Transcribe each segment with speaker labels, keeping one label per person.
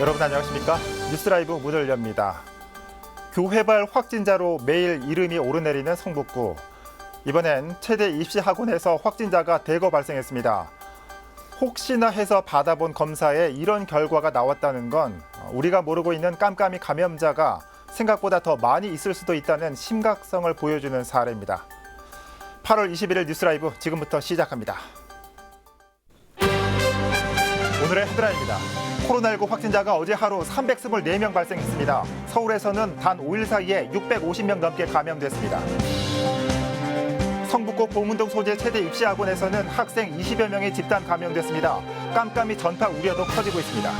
Speaker 1: 여러분 안녕하십니까? 뉴스라이브 문을 엽니다. 교회발 확진자로 매일 이름이 오르내리는 성북구. 이번엔 최대 입시 학원에서 확진자가 대거 발생했습니다. 혹시나 해서 받아본 검사에 이런 결과가 나왔다는 건 우리가 모르고 있는 깜깜이 감염자가 생각보다 더 많이 있을 수도 있다는 심각성을 보여주는 사례입니다. 8월 21일 뉴스라이브 지금부터 시작합니다. 오늘의 헤드라인입니다. 코로나19 확진자가 어제 하루 324명 발생했습니다. 서울에서는 단 5일 사이에 650명 넘게 감염됐습니다. 성북구 봉은동 소재 최대 입시학원에서는 학생 20여 명이 집단 감염됐습니다. 깜깜이 전파 우려도 커지고 있습니다.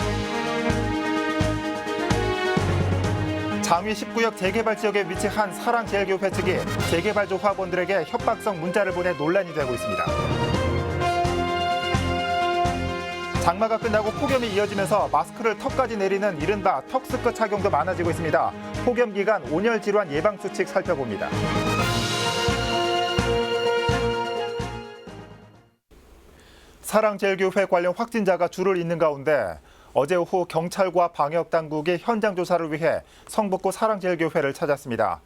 Speaker 1: 장위 19역 재개발 지역에 위치한 사랑제일교회 측이 재개발조 학원들에게 협박성 문자를 보내 논란이 되고 있습니다. 장마가 끝나고 폭염이 이어지면서 마스크를 턱까지 내리는 이른바 턱스커 착용도 많아지고 있습니다. 폭염 기간 온열 질환 예방 수칙 살펴봅니다. 사랑제일교회 관련 확진자가 줄을 잇는 가운데 어제 오후 경찰과 방역당국이 현장 조사를 위해 성북구 사랑제일교회를 찾았습니다.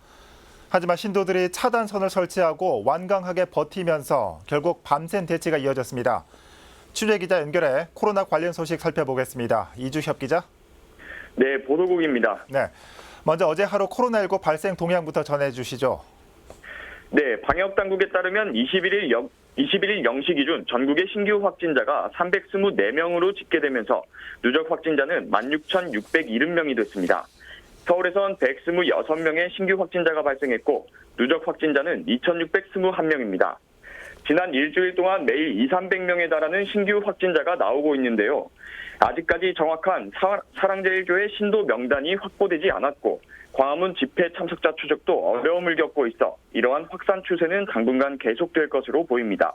Speaker 1: 하지만 신도들이 차단선을 설치하고 완강하게 버티면서 결국 밤샘 대치가 이어졌습니다. 취재기자 연결해 코로나 관련 소식 살펴보겠습니다. 이주협 기자.
Speaker 2: 네, 보도국입니다.
Speaker 1: 네, 먼저 어제 하루 코로나19 발생 동향부터 전해주시죠.
Speaker 2: 네, 방역당국에 따르면 21일 0시 기준 전국의 신규 확진자가 324명으로 집계되면서 누적 확진자는 16,670명이 됐습니다. 서울에선 126명의 신규 확진자가 발생했고 누적 확진자는 2,621명입니다. 지난 일주일 동안 매일 200~300명에 달하는 신규 확진자가 나오고 있는데요. 아직까지 정확한 사랑제일교회 신도 명단이 확보되지 않았고 광화문 집회 참석자 추적도 어려움을 겪고 있어 이러한 확산 추세는 당분간 계속될 것으로 보입니다.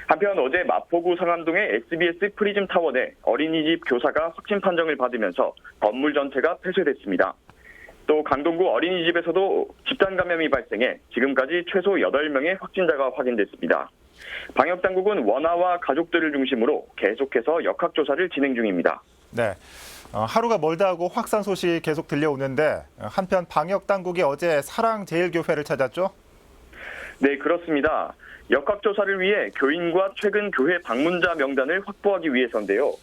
Speaker 2: 한편 어제 마포구 상암동의 SBS 프리즘 타워 내 어린이집 교사가 확진 판정을 받으면서 건물 전체가 폐쇄됐습니다. 또 강동구 어린이집에서도 집단 감염이 발생해 지금까지 최소 8명의 확진자가 확인됐습니다. 방역당국은 원아와 가족들을 중심으로 계속해서 역학조사를 진행 중입니다.
Speaker 1: 네, 하루가 멀다 하고 확산 소식이 계속 들려오는데 한편 방역당국이 어제 사랑제일교회를 찾았죠? 네,
Speaker 2: 그렇습니다. 역학조사를 위해 교인과 최근 교회 방문자 명단을 확보하기 위해서인데요.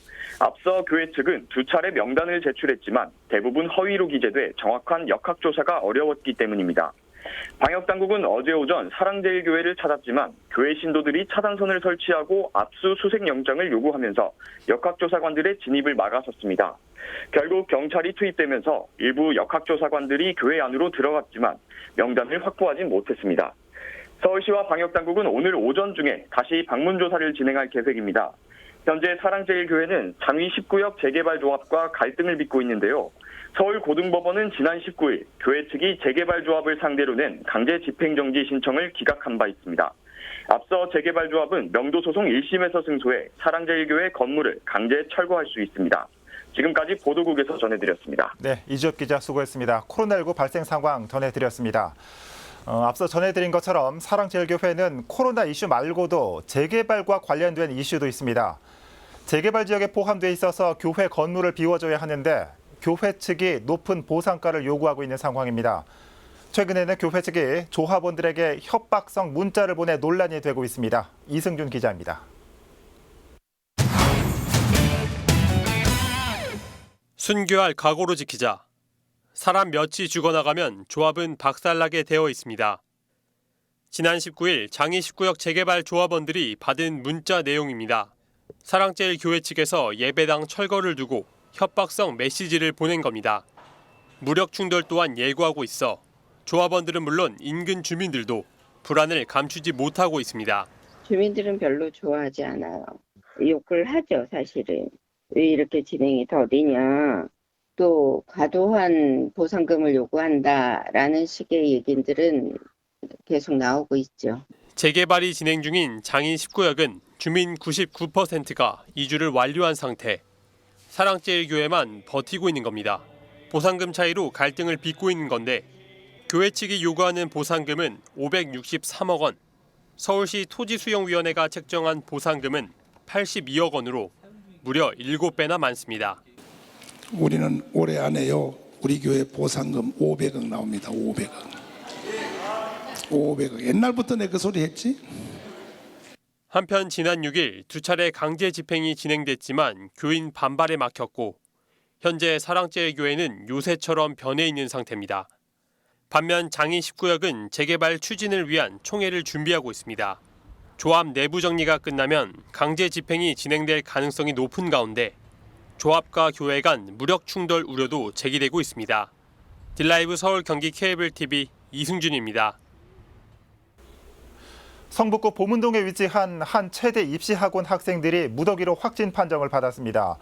Speaker 2: 앞서 교회 측은 2차례 명단을 제출했지만 대부분 허위로 기재돼 정확한 역학조사가 어려웠기 때문입니다. 방역당국은 어제 오전 사랑제일교회를 찾았지만 교회 신도들이 차단선을 설치하고 압수수색 영장을 요구하면서 역학조사관들의 진입을 막아섰습니다. 결국 경찰이 투입되면서 일부 역학조사관들이 교회 안으로 들어갔지만 명단을 확보하지 못했습니다. 서울시와 방역당국은 오늘 오전 중에 다시 방문조사를 진행할 계획입니다. 현재 사랑제일교회는 장위 19역 재개발조합과 갈등을 빚고 있는데요. 서울고등법원은 지난 19일 교회 측이 재개발조합을 상대로 낸 강제 집행정지 신청을 기각한 바 있습니다. 앞서 재개발조합은 명도소송 1심에서 승소해 사랑제일교회 건물을 강제 철거할 수 있습니다. 지금까지 보도국에서 전해드렸습니다.
Speaker 1: 네, 이주협 기자 수고했습니다. 코로나19 발생 상황 전해드렸습니다. 앞서 전해드린 것처럼 사랑제일교회는 코로나 이슈 말고도 재개발과 관련된 이슈도 있습니다. 재개발 지역에 포함돼 있어서 교회 건물을 비워줘야 하는데 교회 측이 높은 보상가를 요구하고 있는 상황입니다. 최근에는 교회 측이 조합원들에게 협박성 문자를 보내 논란이 되고 있습니다. 이승준 기자입니다.
Speaker 3: 순교할 각오로 지키자. 사람 몇이 죽어나가면 조합은 박살나게 되어 있습니다. 지난 19일 장위 19역 재개발 조합원들이 받은 문자 내용입니다. 사랑제일교회 측에서 예배당 철거를 두고 협박성 메시지를 보낸 겁니다. 무력 충돌 또한 예고하고 있어 조합원들은 물론 인근 주민들도 불안을 감추지 못하고 있습니다.
Speaker 4: 주민들은 별로 좋아하지 않아요. 욕을 하죠, 사실은. 왜 이렇게 진행이 더디냐. 또 과도한 보상금을 요구한다라는 식의 얘기들은 계속 나오고 있죠.
Speaker 3: 재개발이 진행 중인 장인 19역은 주민 99%가 이주를 완료한 상태. 사랑제일교회만 버티고 있는 겁니다. 보상금 차이로 갈등을 빚고 있는 건데 교회 측이 요구하는 보상금은 563억 원. 서울시 토지수용위원회가 책정한 보상금은 82억 원으로 무려 7배나 많습니다.
Speaker 5: 우리는 올해 안에요. 우리 교회 보상금 500억 나옵니다. 500억. 옛날부터 내 그 소리 했지?
Speaker 3: 한편 지난 6일 두 차례 강제 집행이 진행됐지만 교인 반발에 막혔고 현재 사랑제일교회는 요새처럼 변해 있는 상태입니다. 반면 장이 19역은 재개발 추진을 위한 총회를 준비하고 있습니다. 조합 내부 정리가 끝나면 강제 집행이 진행될 가능성이 높은 가운데 조합과 교회 간 무력 충돌 우려도 제기되고 있습니다. 딜라이브 서울 경기 케이블 TV 이승준입니다.
Speaker 1: 성북구 보문동에 위치한 한 체대 입시학원 학생들이 무더기로 확진 판정을 받았습니다.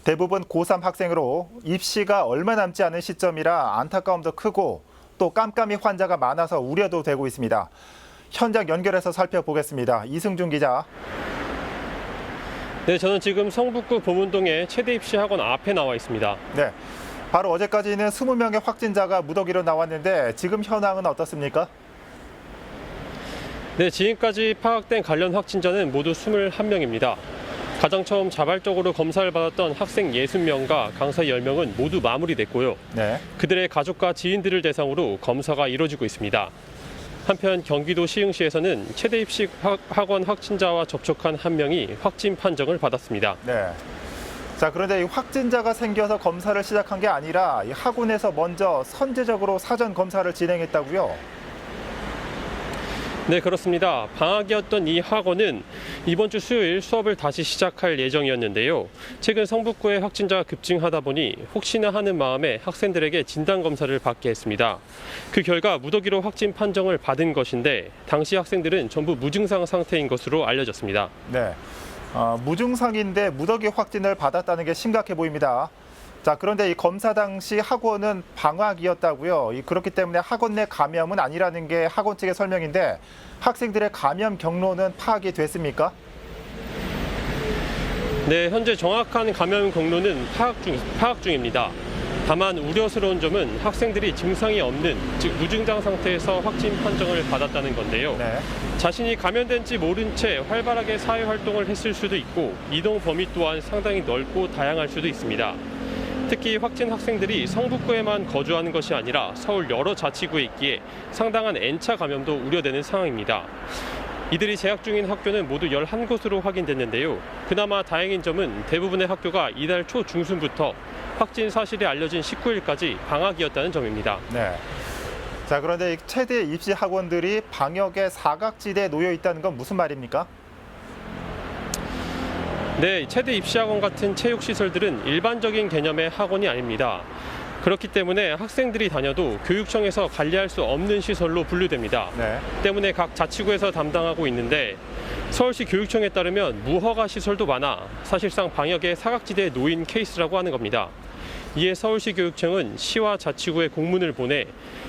Speaker 1: 대부분 고3 학생으로 입시가 얼마 남지 않은 시점이라 안타까움도 크고 또 깜깜이 환자가 많아서 우려도 되고 있습니다. 현장 연결해서 살펴보겠습니다. 이승준 기자.
Speaker 3: 네, 저는 지금 성북구 보문동의 체대 입시 학원 앞에 나와 있습니다.
Speaker 1: 네, 바로 어제까지는 20명의 확진자가 무더기로 나왔는데 지금 현황은 어떻습니까?
Speaker 3: 네, 지금까지 파악된 관련 확진자는 모두 21명입니다. 가장 처음 자발적으로 검사를 받았던 학생 60명과 강사 10명은 모두 마무리됐고요.
Speaker 1: 네.
Speaker 3: 그들의 가족과 지인들을 대상으로 검사가 이뤄지고 있습니다. 한편 경기도 시흥시에서는 체대 입시 학원 확진자와 접촉한 한 명이 확진 판정을 받았습니다.
Speaker 1: 네. 자, 그런데 이 확진자가 생겨서 검사를 시작한 게 아니라 이 학원에서 먼저 선제적으로 사전 검사를 진행했다고요?
Speaker 3: 네, 그렇습니다. 방학이었던 이 학원은 이번 주 수요일 수업을 다시 시작할 예정이었는데요. 최근 성북구의 확진자가 급증하다 보니 혹시나 하는 마음에 학생들에게 진단검사를 받게 했습니다. 그 결과 무더기로 확진 판정을 받은 것인데 당시 학생들은 전부 무증상 상태인 것으로 알려졌습니다.
Speaker 1: 네. 무증상인데 무더기 확진을 받았다는 게 심각해 보입니다. 자, 그런데 이 검사 당시 학원은 방학이었다고요. 그렇기 때문에 학원 내 감염은 아니라는 게 학원 측의 설명인데 학생들의 감염 경로는 파악이 됐습니까?
Speaker 3: 네, 현재 정확한 감염 경로는 파악 중입니다. 다만 우려스러운 점은 학생들이 증상이 없는, 즉 무증상 상태에서 확진 판정을 받았다는 건데요.
Speaker 1: 네.
Speaker 3: 자신이 감염된지 모른 채 활발하게 사회 활동을 했을 수도 있고 이동 범위 또한 상당히 넓고 다양할 수도 있습니다. 특히 확진 학생들이 성북구에만 거주하는 것이 아니라 서울 여러 자치구에 있기에 상당한 N차 감염도 우려되는 상황입니다. 이들이 재학 중인 학교는 모두 11곳으로 확인됐는데요. 그나마 다행인 점은 대부분의 학교가 이달 초 중순부터 확진 사실이 알려진 19일까지 방학이었다는 점입니다.
Speaker 1: 네. 자, 그런데 이 체대 입시 학원들이 방역의 사각지대에 놓여 있다는 건 무슨 말입니까?
Speaker 3: 네, 체대 입시학원 같은 체육시설들은 일반적인 개념의 학원이 아닙니다. 그렇기 때문에 학생들이 다녀도 교육청에서 관리할 수 없는 시설로 분류됩니다.
Speaker 1: 네.
Speaker 3: 때문에 각 자치구에서 담당하고 있는데 서울시 교육청에 따르면 무허가 시설도 많아 사실상 방역의 사각지대에 놓인 케이스라고 하는 겁니다. 이에 서울시 교육청은 시와 자치구에 공문을 보내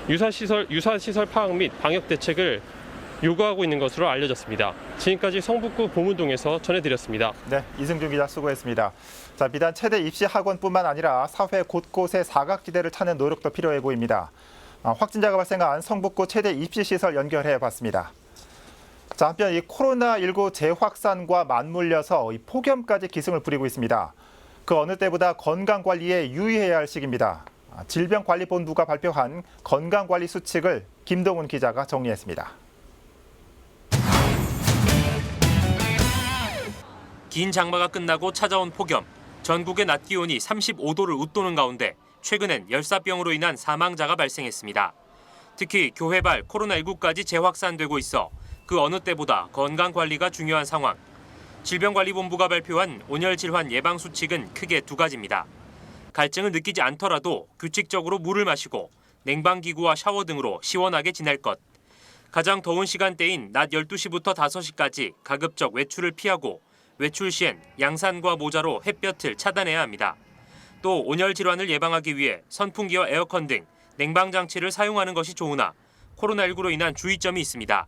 Speaker 3: 유사시설 파악 및 방역 대책을 요구하고 있는 것으로 알려졌습니다. 지금까지 성북구 보문동에서 전해드렸습니다.
Speaker 1: 네, 이승준 기자 수고했습니다. 자, 비단 체대 입시 학원뿐만 아니라 사회 곳곳에 사각지대를 찾는 노력도 필요해 보입니다. 확진자가 발생한 성북구 체대 입시 시설 연결해 봤습니다. 자, 한편 이 코로나19 재확산과 맞물려서 이 폭염까지 기승을 부리고 있습니다. 그 어느 때보다 건강 관리에 유의해야 할 시기입니다. 질병관리본부가 발표한 건강관리 수칙을 김동훈 기자가 정리했습니다.
Speaker 6: 긴 장마가 끝나고 찾아온 폭염, 전국의 낮 기온이 35도를 웃도는 가운데 최근엔 열사병으로 인한 사망자가 발생했습니다. 특히 교회발 코로나19까지 재확산되고 있어 그 어느 때보다 건강관리가 중요한 상황. 질병관리본부가 발표한 온열 질환 예방 수칙은 크게 두 가지입니다. 갈증을 느끼지 않더라도 규칙적으로 물을 마시고 냉방기구와 샤워 등으로 시원하게 지낼 것. 가장 더운 시간대인 낮 12시부터 5시까지 가급적 외출을 피하고 외출 시엔 양산과 모자로 햇볕을 차단해야 합니다. 또 온열 질환을 예방하기 위해 선풍기와 에어컨 등 냉방 장치를 사용하는 것이 좋으나 코로나19로 인한 주의점이 있습니다.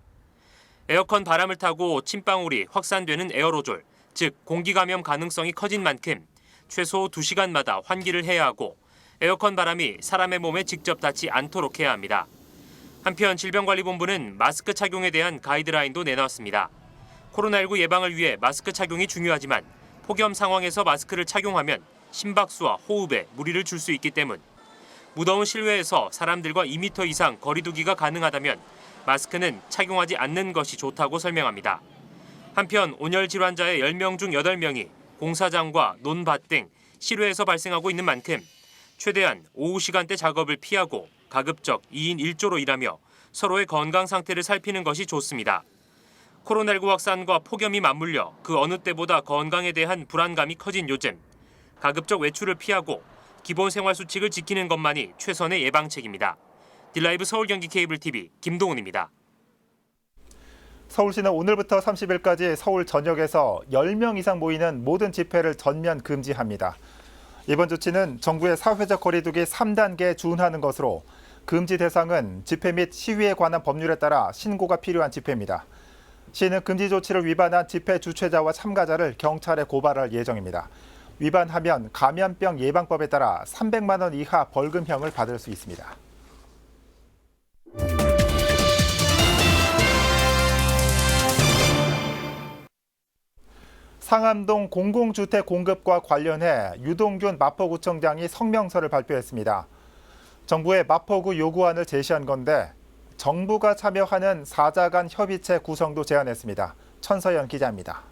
Speaker 6: 에어컨 바람을 타고 침방울이 확산되는 에어로졸, 즉 공기 감염 가능성이 커진 만큼 최소 2시간마다 환기를 해야 하고 에어컨 바람이 사람의 몸에 직접 닿지 않도록 해야 합니다. 한편 질병관리본부는 마스크 착용에 대한 가이드라인도 내놨습니다. 코로나19 예방을 위해 마스크 착용이 중요하지만 폭염 상황에서 마스크를 착용하면 심박수와 호흡에 무리를 줄 수 있기 때문. 무더운 실외에서 사람들과 2m 이상 거리 두기가 가능하다면 마스크는 착용하지 않는 것이 좋다고 설명합니다. 한편 온열 질환자의 10명 중 8명이 공사장과 논밭 등 실외에서 발생하고 있는 만큼 최대한 오후 시간대 작업을 피하고 가급적 2인 1조로 일하며 서로의 건강 상태를 살피는 것이 좋습니다. 코로나19 확산과 폭염이 맞물려 그 어느 때보다 건강에 대한 불안감이 커진 요즘, 가급적 외출을 피하고 기본 생활 수칙을 지키는 것만이 최선의 예방책입니다. 딜라이브 서울 경기 케이블 TV 김동훈입니다.
Speaker 1: 서울시는 오늘부터 30일까지 서울 전역에서 10명 이상 모이는 모든 집회를 전면 금지합니다. 이번 조치는 정부의 사회적 거리두기 3단계에 준하는 것으로 금지 대상은 집회 및 시위에 관한 법률에 따라 신고가 필요한 집회입니다. 시는 금지 조치를 위반한 집회 주최자와 참가자를 경찰에 고발할 예정입니다. 위반하면 감염병 예방법에 따라 300만 원 이하 벌금형을 받을 수 있습니다. 상암동 공공주택 공급과 관련해 유동균 마포구청장이 성명서를 발표했습니다. 정부에 마포구 요구안을 제시한 건데 정부가 참여하는 사자 간 협의체 구성도 제안했습니다. 천서연 기자입니다.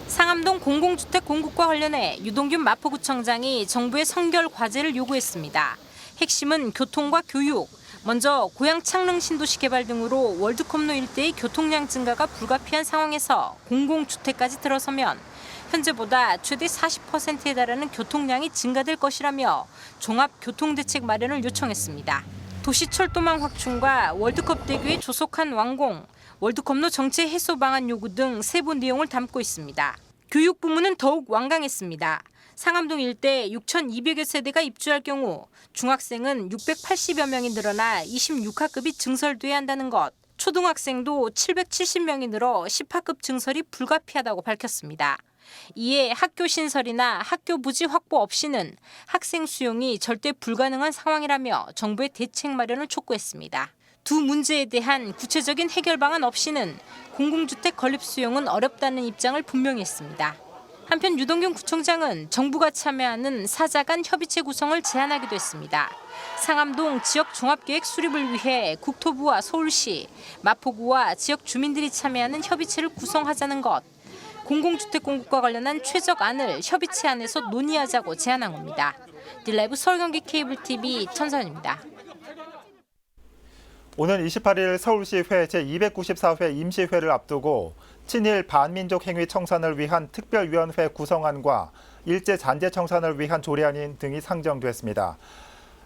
Speaker 7: 상암동 공공주택 공급과 관련해 유동균 마포구청장이 정부의 성결 과제를 요구했습니다. 핵심은 교통과 교육. 먼저 고양 창릉 신도시 개발 등으로 월드컵로 일대의 교통량 증가가 불가피한 상황에서 공공주택까지 들어서면 현재보다 최대 40%에 달하는 교통량이 증가될 것이라며 종합교통대책 마련을 요청했습니다. 도시철도망 확충과 월드컵 대교의 조속한 완공, 월드컵로 정체 해소 방안 요구 등 세부 내용을 담고 있습니다. 교육 부문은 더욱 완강했습니다. 상암동 일대 6,200여 세대가 입주할 경우 중학생은 680여 명이 늘어나 26학급이 증설돼야 한다는 것, 초등학생도 770명이 늘어 10학급 증설이 불가피하다고 밝혔습니다. 이에 학교 신설이나 학교 부지 확보 없이는 학생 수용이 절대 불가능한 상황이라며 정부의 대책 마련을 촉구했습니다. 두 문제에 대한 구체적인 해결 방안 없이는 공공주택 건립 수용은 어렵다는 입장을 분명히 했습니다. 한편 유동균 구청장은 정부가 참여하는 사자 간 협의체 구성을 제안하기도 했습니다. 상암동 지역 종합계획 수립을 위해 국토부와 서울시, 마포구와 지역 주민들이 참여하는 협의체를 구성하자는 것, 공공주택 공급과 관련한 최적안을 협의체 안에서 논의하자고 제안한 겁니다. 딜라이브 서울 경기 케이블 TV 천선입니다.
Speaker 1: 오는 28일 서울시회 제294회 임시회를 앞두고 친일 반민족 행위 청산을 위한 특별위원회 구성안과 일제 잔재 청산을 위한 조례안 등이 상정됐습니다.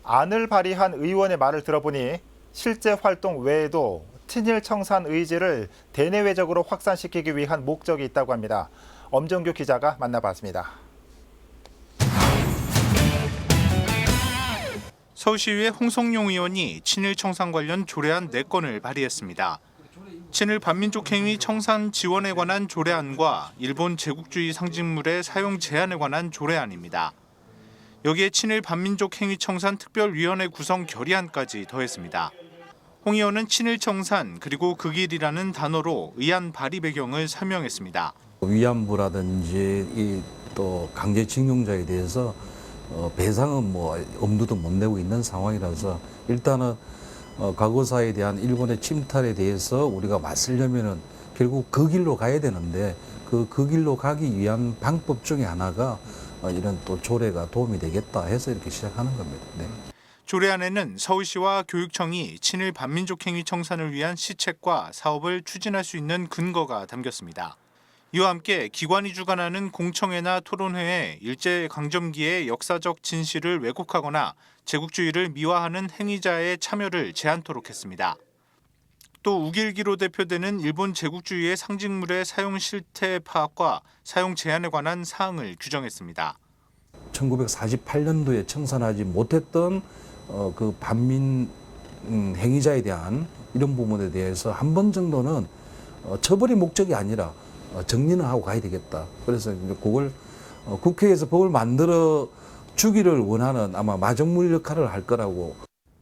Speaker 1: 안을 발의한 의원의 말을 들어보니 실제 활동 외에도 친일 청산 의지를 대내외적으로 확산시키기 위한 목적이 있다고 합니다. 엄정규 기자가 만나봤습니다.
Speaker 8: 서울시의회 홍성용 의원이 친일 청산 관련 조례안 4건을 발의했습니다. 친일 반민족 행위 청산 지원에 관한 조례안과 일본 제국주의 상징물의 사용 제한에 관한 조례안입니다. 여기에 친일 반민족 행위 청산 특별위원회 구성 결의안까지 더했습니다. 홍 의원은 친일 청산 그리고 그 길이라는 단어로 의안 발의 배경을 설명했습니다.
Speaker 9: 위안부라든지 또 강제징용자에 대해서 배상은 엄두도 못 내고 있는 상황이라서 일단은 과거사에 대한 일본의 침탈에 대해서 우리가 맞서려면은 결국 그 길로 가야 되는데 그 길로 가기 위한 방법 중에 하나가 이런 또 조례가 도움이 되겠다 해서 이렇게 시작하는 겁니다. 네.
Speaker 8: 조례안에는 서울시와 교육청이 친일 반민족 행위 청산을 위한 시책과 사업을 추진할 수 있는 근거가 담겼습니다. 이와 함께 기관이 주관하는 공청회나 토론회에 일제강점기의 역사적 진실을 왜곡하거나 제국주의를 미화하는 행위자의 참여를 제한토록 했습니다. 또 우길기로 대표되는 일본 제국주의의 상징물의 사용 실태 파악과 사용 제한에 관한 사항을 규정했습니다.
Speaker 9: 1948년도에 청산하지 못했던 그 반민 행위자에 대한 이런 부분에 대해서 한 번 정도는 처벌이 목적이 아니라 정리는 하고 가야 되겠다. 그래서 그걸 국회에서 법을 만들어 주기를 원하는 아마 마정물 역할을 할 거라고.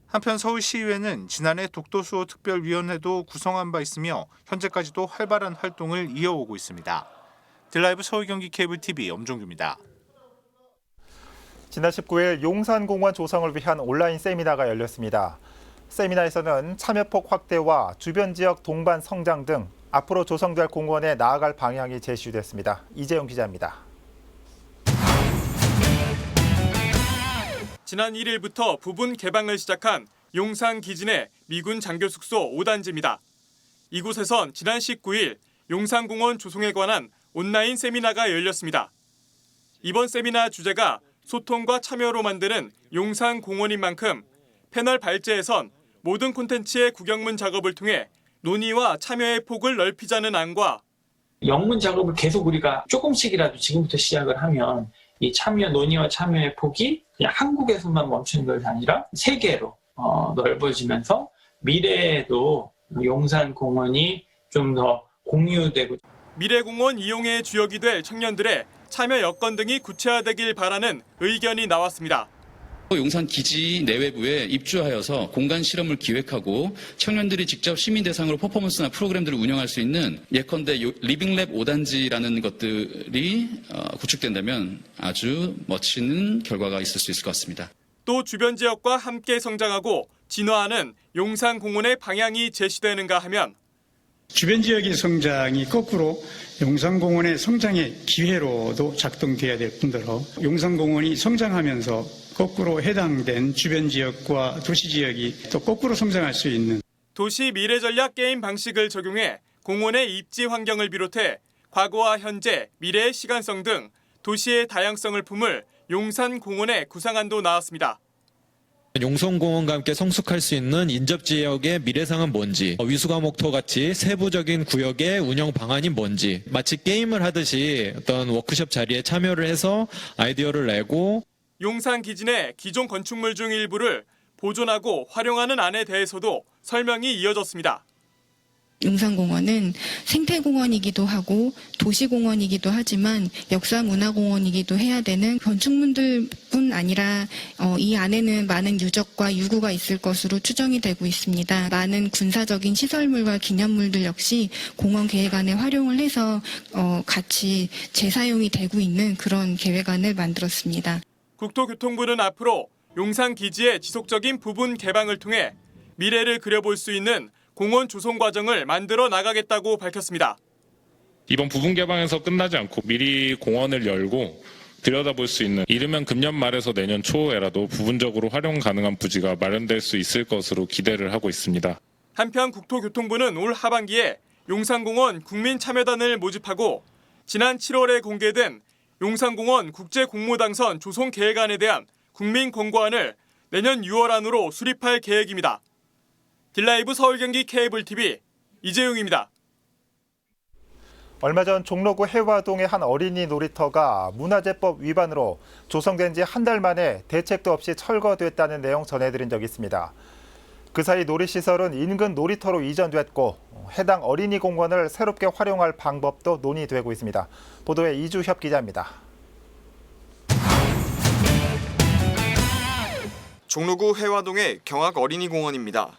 Speaker 8: 한편 서울시의회는 지난해 독도수호 특별위원회도 구성한 바 있으며 현재까지도 활발한 활동을 이어오고 있습니다. 딜라이브 서울 경기 케이블 TV 엄종규입니다.
Speaker 1: 지난 19일 용산공원 조성을 위한 온라인 세미나가 열렸습니다. 세미나에서는 참여폭 확대와 주변 지역 동반 성장 등 앞으로 조성될 공원에 나아갈 방향이 제시됐습니다. 이재용 기자입니다.
Speaker 10: 지난 1일부터 부분 개방을 시작한 용산 기진의 미군 장교 숙소 5단지입니다. 이곳에선 지난 19일 용산공원 조성에 관한 온라인 세미나가 열렸습니다. 이번 세미나 주제가 소통과 참여로 만드는 용산공원인 만큼 패널 발제에선 모든 콘텐츠의 구경문 작업을 통해 논의와 참여의 폭을 넓히자는 안과
Speaker 11: 영문 작업을 계속 우리가 조금씩이라도 지금부터 시작을 하면 이 논의와 참여의 폭이 그냥 한국에서만 멈추는 것이 아니라 세계로 넓어지면서 미래에도 용산공원이 좀 더 공유되고
Speaker 10: 미래공원 이용의 주역이 될 청년들의 참여 여건 등이 구체화되길 바라는 의견이 나왔습니다.
Speaker 12: 용산 기지 내외부에 입주하여서 공간 실험을 기획하고 청년들이 직접 시민 대상으로 퍼포먼스나 프로그램들을 운영할 수 있는 예컨대 리빙랩 5단지라는 것들이 구축된다면 아주 멋진 결과가 있을 수 있을 것 같습니다.
Speaker 10: 또 주변 지역과 함께 성장하고 진화하는 용산공원의 방향이 제시되는가 하면
Speaker 13: 주변 지역의 성장이 거꾸로 용산공원의 성장의 기회로도 작동돼야 될 뿐더러 용산공원이 성장하면서 거꾸로 해당된 주변 지역과 도시 지역이 또 거꾸로 성장할 수 있는
Speaker 10: 도시 미래 전략 게임 방식을 적용해 공원의 입지 환경을 비롯해 과거와 현재, 미래의 시간성 등 도시의 다양성을 품을 용산공원의 구상안도 나왔습니다.
Speaker 14: 용산공원과 함께 성숙할 수 있는 인접지역의 미래상은 뭔지, 위수감옥토 같이 세부적인 구역의 운영 방안이 뭔지, 마치 게임을 하듯이 어떤 워크숍 자리에 참여를 해서 아이디어를 내고
Speaker 10: 용산 기진의 기존 건축물 중 일부를 보존하고 활용하는 안에 대해서도 설명이 이어졌습니다.
Speaker 15: 용산공원은 생태공원이기도 하고 도시공원이기도 하지만 역사문화공원이기도 해야 되는 건축물들뿐 아니라 이 안에는 많은 유적과 유구가 있을 것으로 추정이 되고 있습니다. 많은 군사적인 시설물과 기념물들 역시 공원 계획안에 활용을 해서 같이 재사용이 되고 있는 그런 계획안을 만들었습니다.
Speaker 10: 국토교통부는 앞으로 용산 기지의 지속적인 부분 개방을 통해 미래를 그려볼 수 있는 공원 조성 과정을 만들어 나가겠다고 밝혔습니다.
Speaker 16: 이번 부분 개방에서 끝나지 않고 미리 공원을 열고 들여다볼 수 있는 이르면 금년 말에서 내년 초에라도 부분적으로 활용 가능한 부지가 마련될 수 있을 것으로 기대를 하고 있습니다.
Speaker 10: 한편 국토교통부는 올 하반기에 용산공원 국민참여단을 모집하고 지난 7월에 공개된 용산공원 국제공모당선 조성 계획안에 대한 국민 권고안을 내년 6월 안으로 수립할 계획입니다. 딜라이브 서울 경기 케이블 TV 이재용입니다.
Speaker 1: 얼마 전 종로구 해화동의 한 어린이 놀이터가 문화재법 위반으로 조성된 지 한 달 만에 대책도 없이 철거됐다는 내용 전해드린 적이 있습니다. 그 사이 놀이시설은 인근 놀이터로 이전됐고 해당 어린이 공원을 새롭게 활용할 방법도 논의되고 있습니다. 보도에 이주협 기자입니다.
Speaker 17: 종로구 해화동의 경악 어린이공원입니다.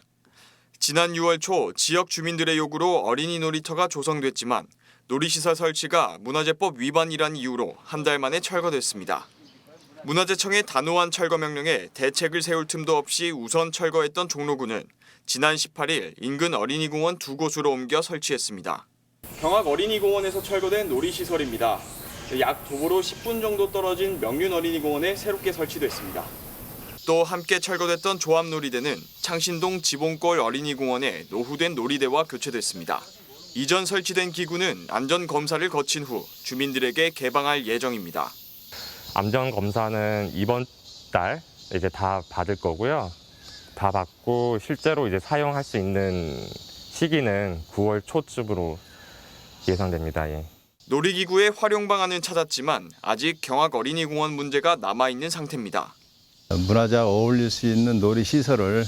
Speaker 17: 지난 6월 초 지역 주민들의 요구로 어린이 놀이터가 조성됐지만 놀이시설 설치가 문화재법 위반이란 이유로 한 달 만에 철거됐습니다. 문화재청의 단호한 철거 명령에 대책을 세울 틈도 없이 우선 철거했던 종로구는 지난 18일 인근 어린이공원 두 곳으로 옮겨 설치했습니다.
Speaker 10: 경악 어린이공원에서 철거된 놀이시설입니다. 약 도보로 10분 정도 떨어진 명륜 어린이공원에 새롭게 설치됐습니다.
Speaker 17: 또 함께 철거됐던 조합놀이대는 창신동 지봉골 어린이공원에 노후된 놀이대와 교체됐습니다. 이전 설치된 기구는 안전검사를 거친 후 주민들에게 개방할 예정입니다.
Speaker 18: 안전검사는 이번 달 이제 다 받을 거고요. 다 받고 실제로 이제 사용할 수 있는 시기는 9월 초쯤으로 예상됩니다. 예.
Speaker 17: 놀이기구의 활용 방안은 찾았지만 아직 경악 어린이공원 문제가 남아있는 상태입니다.
Speaker 19: 문화재와 어울릴 수 있는 놀이시설을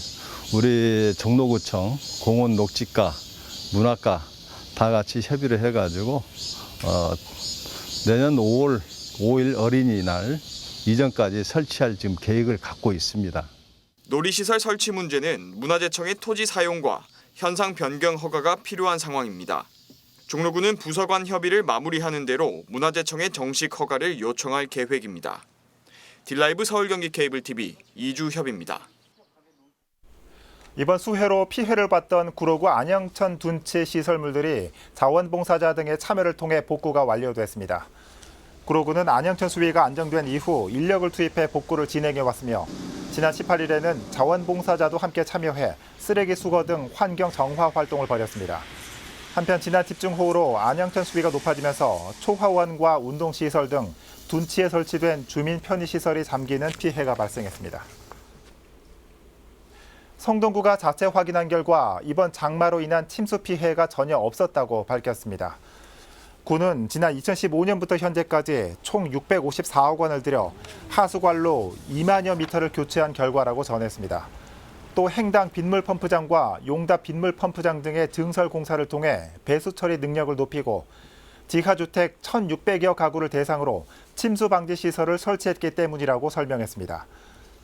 Speaker 19: 우리 종로구청, 공원 녹지과, 문화과 다 같이 협의를 해가지고 내년 5월 5일 어린이날 이전까지 설치할 지금 계획을 갖고 있습니다.
Speaker 17: 놀이시설 설치 문제는 문화재청의 토지 사용과 현상 변경 허가가 필요한 상황입니다. 종로구는 부서 간 협의를 마무리하는 대로 문화재청에 정식 허가를 요청할 계획입니다. 딜라이브 서울경기 케이블TV 이주협입니다.
Speaker 1: 이번 수해로 피해를 봤던 구로구 안양천 둔치 시설물들이 자원봉사자 등의 참여를 통해 복구가 완료됐습니다. 구로구는 안양천 수위가 안정된 이후 인력을 투입해 복구를 진행해 왔으며 지난 18일에는 자원봉사자도 함께 참여해 쓰레기 수거 등 환경 정화 활동을 벌였습니다. 한편 지난 집중호우로 안양천 수위가 높아지면서 초화원과 운동시설 등 둔치에 설치된 주민 편의시설이 잠기는 피해가 발생했습니다. 성동구가 자체 확인한 결과 이번 장마로 인한 침수 피해가 전혀 없었다고 밝혔습니다. 구는 지난 2015년부터 현재까지 총 654억 원을 들여 하수관로 2만여 미터를 교체한 결과라고 전했습니다. 또 행당 빗물 펌프장과 용답 빗물 펌프장 등의 증설 공사를 통해 배수 처리 능력을 높이고 지하주택 1,600여 가구를 대상으로 침수 방지 시설을 설치했기 때문이라고 설명했습니다.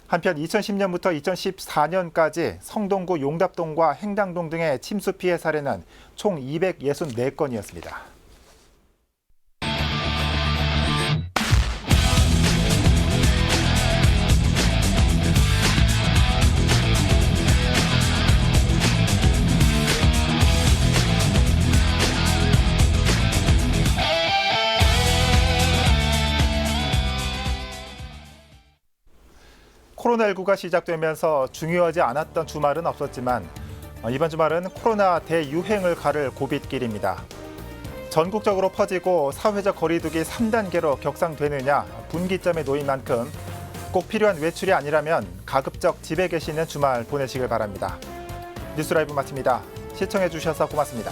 Speaker 1: 한편 2010년부터 2014년까지 성동구 용답동과 행당동 등의 침수 피해 사례는 총 264건이었습니다. 코로나19가 시작되면서 중요하지 않았던 주말은 없었지만 이번 주말은 코로나 대유행을 가를 고빗길입니다. 전국적으로 퍼지고 사회적 거리두기 3단계로 격상되느냐 분기점에 놓인 만큼 꼭 필요한 외출이 아니라면 가급적 집에 계시는 주말 보내시길 바랍니다. 뉴스라이브 마칩니다. 시청해 주셔서 고맙습니다.